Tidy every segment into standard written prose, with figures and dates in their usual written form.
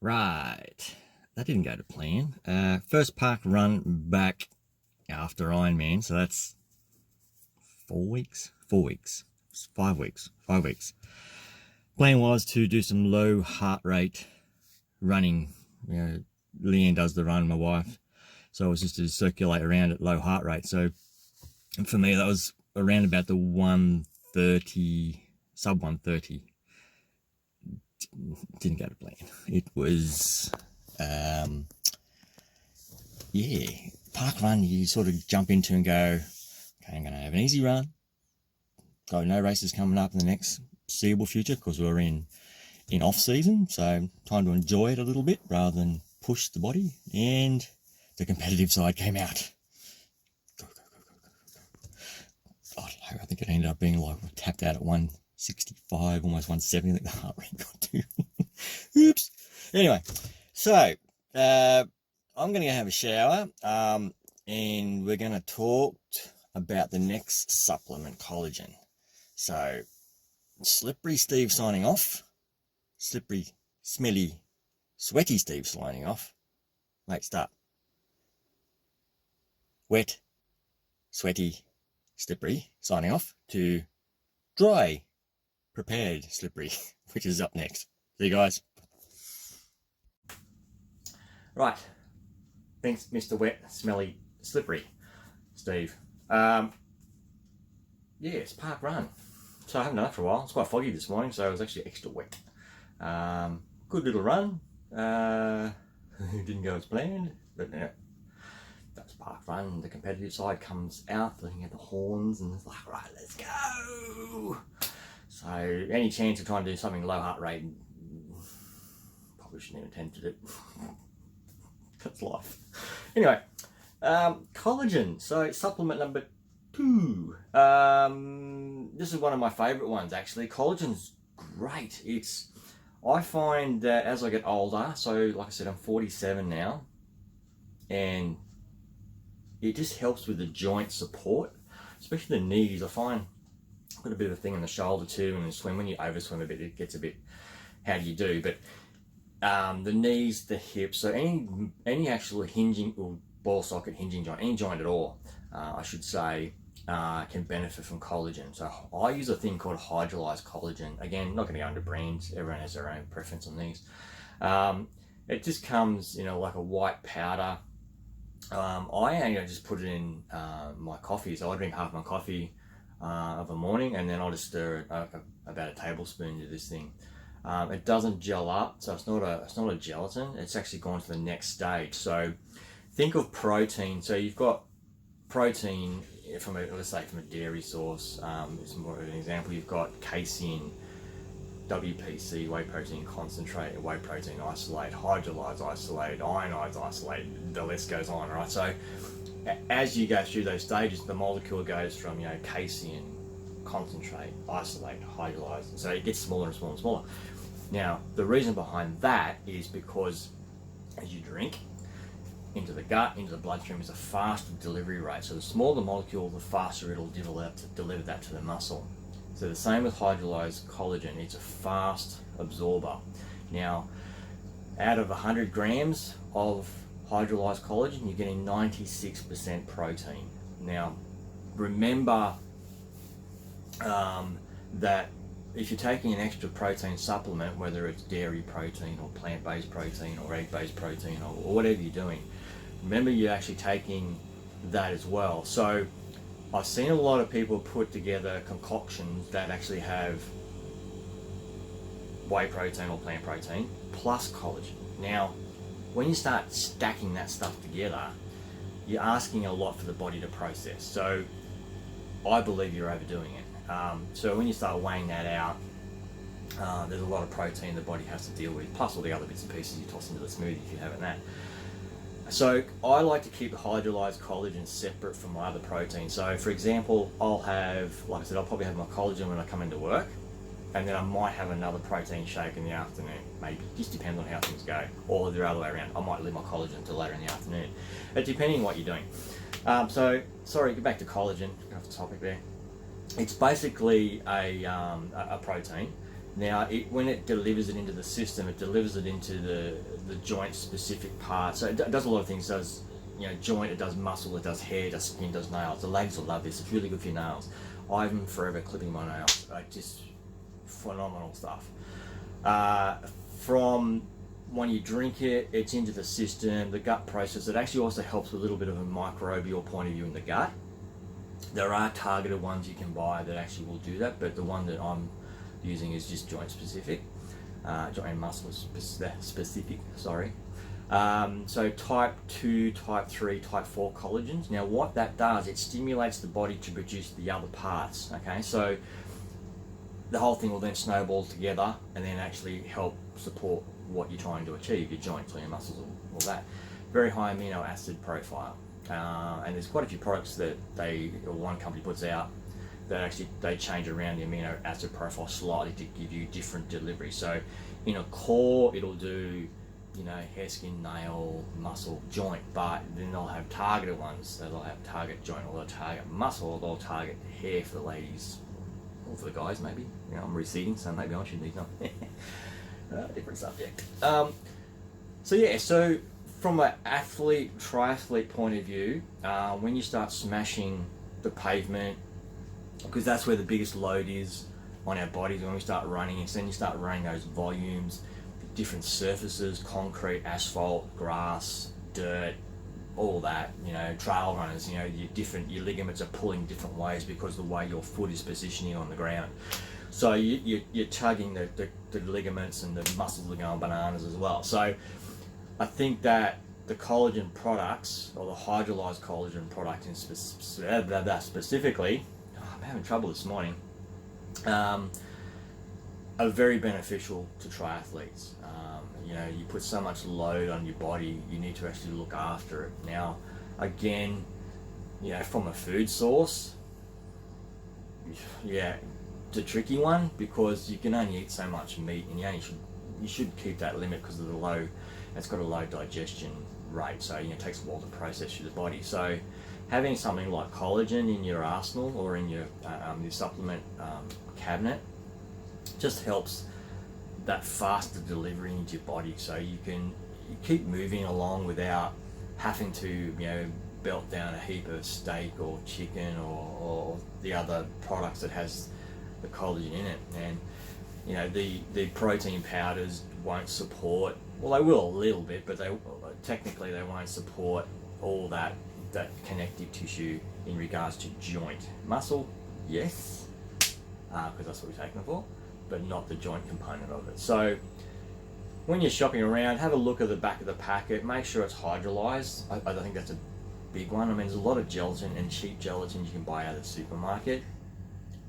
Right, that didn't go to plan. First park run back after Ironman, so that's 4 weeks, 4 weeks, 5 weeks, 5 weeks. Plan was to do some low heart rate running. Leanne does the run, my wife, so it was just to circulate around at low heart rate. So for me, that was around about the 130, sub 130. Didn't go to plan. It was, park run, you sort of jump into and go, okay, I'm going to have an easy run. Got no races coming up in the next foreseeable future because we're in off season, so time to enjoy it a little bit rather than push the body. And the competitive side came out. Go, go, go, go, go, go. I don't know, I think it ended up being like tapped out at 165, almost 170. I think the heart rate got to. Oops. Anyway, so I'm going to go have a shower, and we're going to talk about the next supplement, collagen. So, Slippery Steve signing off. Slippery, smelly, sweaty Steve signing off. Mate, start. Wet, sweaty, slippery signing off to dry, prepared, slippery, which is up next. See you guys. Right. Thanks, Mr. Wet, Smelly, Slippery, Steve. It's park run. So I haven't done it for a while. It's quite foggy this morning, so it was actually extra wet. Good little run. Didn't go as planned, but that's park run. The competitive side comes out, looking at the horns, and it's like, right, let's go. So any chance of trying to do something low heart rate, probably shouldn't even attempt it. That's life. Anyway, collagen. So supplement number 2. This is one of my favourite ones actually. Collagen's great. I find that as I get older, so like I said, I'm 47 now, and it just helps with the joint support, especially the knees. I find I've got a bit of a thing in the shoulder too, and when you overswim a bit, it gets a bit, how do you do? But the knees, the hips, so any actual hinging or ball socket hinging joint, any joint at all, I should say, can benefit from collagen. So I use a thing called hydrolysed collagen. Again, not going to go into brands. Everyone has their own preference on these. It just comes, like a white powder. I just put it in my coffee. So I drink half my coffee of a morning, and then I'll just stir about a tablespoon to this thing. It doesn't gel up, so it's not a gelatin. It's actually gone to the next stage. So think of protein. So you've got protein from a dairy source. It's more of an example. You've got casein, WPC, whey protein concentrate, whey protein isolate, hydrolyzed isolate, ionized isolate. The list goes on, right? So as you go through those stages, the molecule goes from casein, concentrate, isolate, hydrolyze, so it gets smaller and smaller and smaller. Now the reason behind that is because as you drink into the gut, into the bloodstream, is a faster delivery rate. So the smaller the molecule, the faster it'll deliver that to the muscle. So the same with hydrolyzed collagen, it's a fast absorber. Now out of 100 grams of hydrolyzed collagen, you're getting 96% protein. Now remember that if you're taking an extra protein supplement, whether it's dairy protein or plant-based protein or egg-based protein or whatever you're doing, remember you're actually taking that as well. So I've seen a lot of people put together concoctions that actually have whey protein or plant protein plus collagen. Now when you start stacking that stuff together, you're asking a lot for the body to process. So I believe you're overdoing it. So when you start weighing that out, there's a lot of protein the body has to deal with, plus all the other bits and pieces you toss into the smoothie if you haven't that. So I like to keep the hydrolyzed collagen separate from my other protein. So for example, I'll have, like I said, I'll probably have my collagen when I come into work, and then I might have another protein shake in the afternoon, maybe. Just depends on how things go, or the other way around. I might leave my collagen until later in the afternoon, but depending on what you're doing. So sorry, get back to collagen, off the topic there. It's basically a protein. Now, when it delivers it into the system, it delivers it into the joint specific part. So it does a lot of things. It does, you know, joint, it does muscle, it does hair, it does skin, it does nails. The ladies will love this. It's really good for your nails. I'm forever clipping my nails. Just phenomenal stuff. From when you drink it, it's into the system, the gut process. It actually also helps with a little bit of a microbial point of view in the gut. There are targeted ones you can buy that actually will do that, but the one that I'm using is just joint specific, joint and muscle specific, sorry. So type 2, type 3, type 4 collagens. Now what that does, it stimulates the body to produce the other parts, okay? So the whole thing will then snowball together and then actually help support what you're trying to achieve, your joints or your muscles, all that. Very high amino acid profile. And there's quite a few products that one company puts out that actually they change around the amino acid profile slightly to give you different delivery. So in a core, it'll do, you know, hair, skin, nail, muscle, joint, but then they'll have targeted ones. So they'll have target joint, or they'll target muscle, or they'll target hair for the ladies, or for the guys maybe. You know, I'm receding, so maybe I shouldn't need them. Different subject. So yeah, so from an athlete, triathlete point of view, when you start smashing the pavement, because that's where the biggest load is on our bodies, when we start running, and then you start running those volumes, different surfaces, concrete, asphalt, grass, dirt, all that, you know, trail runners, you know, your ligaments are pulling different ways because the way your foot is positioning on the ground. So you're tugging the ligaments, and the muscles are going bananas as well. So I think that the collagen products, or the hydrolyzed collagen product in specifically, I'm having trouble this morning, are very beneficial to triathletes. You know, you put so much load on your body, you need to actually look after it. Now, again, you know, from a food source, yeah, it's a tricky one, because you can only eat so much meat, and you should keep that limit because of the low. It's got a low digestion rate, so you know, it takes a while to process through the body. So having something like collagen in your arsenal, or in your supplement cabinet, just helps that faster delivery into your body, so you keep moving along without having to, you know, belt down a heap of steak or chicken or the other products that has the collagen in it. And you know, the protein powders won't support, well, they will a little bit, but technically they won't support all that connective tissue in regards to joint. Muscle, yes, because that's what we're taking it for, but not the joint component of it. So when you're shopping around, have a look at the back of the packet, make sure it's hydrolyzed. I think that's a big one. I mean, there's a lot of gelatin and cheap gelatin you can buy out of the supermarket.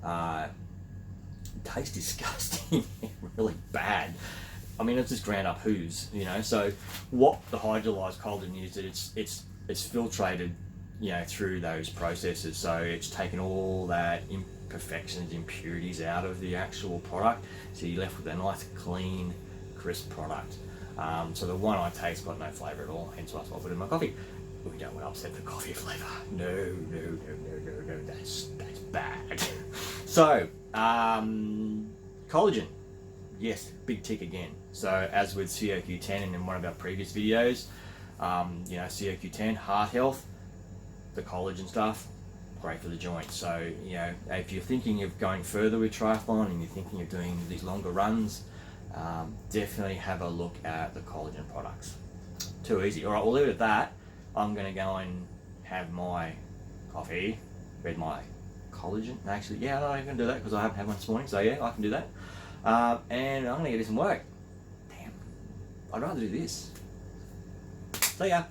It tastes disgusting, really bad. I mean, it's just ground up hooves, you know. So what the hydrolyzed collagen is, that it's filtrated, you know, through those processes. So it's taken all that imperfections, impurities out of the actual product. So you're left with a nice, clean, crisp product. So the one I taste got no flavour at all, hence why I put it in my coffee. We don't want to upset the coffee flavour. No, that's bad. So, collagen. Yes, big tick again. So as with COQ10 and in one of our previous videos, you know, COQ10, heart health, the collagen stuff, great for the joints. So, you know, if you're thinking of going further with triathlon and you're thinking of doing these longer runs, definitely have a look at the collagen products. Too easy. All right, we'll leave it at that. I'm going to go and have my coffee, read my collagen. Actually, yeah, I can do that because I haven't had one this morning, so yeah, I can do that. And I'm going to get some work. Damn, I'd rather do this. See ya.